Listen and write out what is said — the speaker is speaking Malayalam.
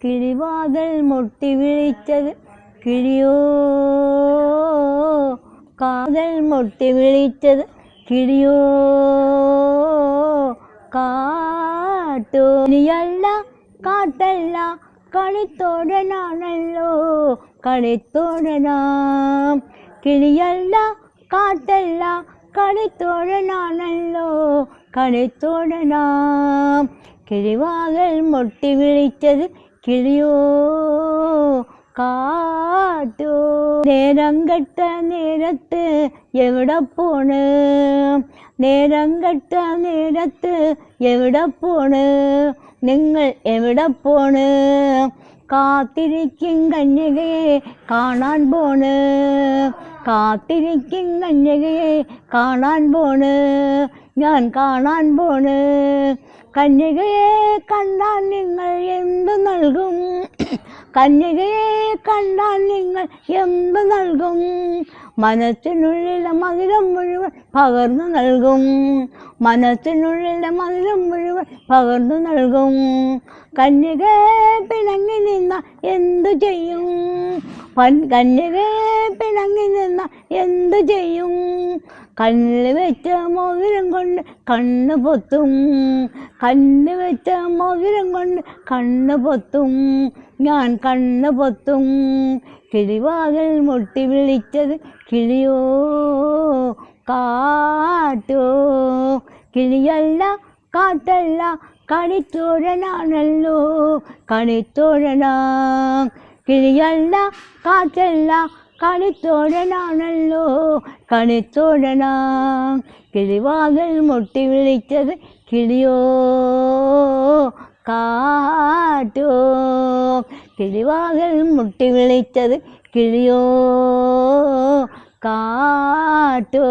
കിളിവാതിൽ മുട്ടി വിളിച്ചത് കിളിയോ, കാതൽ മുട്ടി വിളിച്ചത് കിളിയോ, കാട്ടൂനിയല്ല കാട്ടല്ല കളിത്തോടനാണല്ലോ കളിത്തോടനാം. കിളിയല്ല കാട്ടല്ല കളിത്തോടനാണല്ലോ കളിത്തോടനാം. കിളിവാതിൽ മുട്ടി വിളിച്ചത് കിളിയോ, കാട്ടു. നേരം കെട്ട നേരത്ത് എവിടെ പോണ്, നേരം കെട്ട നേരത്ത് എവിടെ പോണ്, നിങ്ങൾ എവിടെ പോണ്? കാത്തിരിക്കും കന്യകയെ കാണാൻ പോണ്, കാത്തിരിക്കും കന്യകയെ കാണാൻ പോണ്, ഞാൻ കാണാൻ പോണ്. കന്യകയെ കണ്ടാൽ നിങ്ങൾ എന്തു നൽകും, കന്യകയെ കണ്ടാൽ നിങ്ങൾ എന്തു നൽകും? മനസ്സിനുള്ളിലെ മധുരം മുഴുവൻ പകർന്നു നൽകും, മനസ്സിനുള്ളിലെ മധുരം മുഴുവൻ പകർന്നു നൽകും. കന്യകയെ പിണങ്ങി നിന്ന എന്തു ചെയ്യും, കന്യകയെ പിണങ്ങി നിന്ന എന്തു ചെയ്യും? കണ്ണിൽ വെച്ച മോതിരം കൊണ്ട് കണ്ണ് പൊത്തും, കണ്ണ് വെച്ച മോതിരം കൊണ്ട് കണ്ണ് പൊത്തും, ഞാൻ കണ്ണ് പൊത്തും. കിളിവാതിൽ മുട്ടി വിളിച്ചത് കിളിയോ, കാട്ടു. കിളിയല്ല കാട്ടല്ല കളിത്തോഴനാണല്ലോ കളിത്തോഴനാം. കിളിയല്ല കാട്ടല്ല കളിത്തോഴനാണല്ലോ കളിത്തോഴനാം. കിളിവാതിൽ മുട്ടി വിളിച്ചത് കിളിയോ, കാട്ടു. കിളിവാതിൽ മുട്ടി വിളിച്ചത് കിളിയോ, കാട്ടു.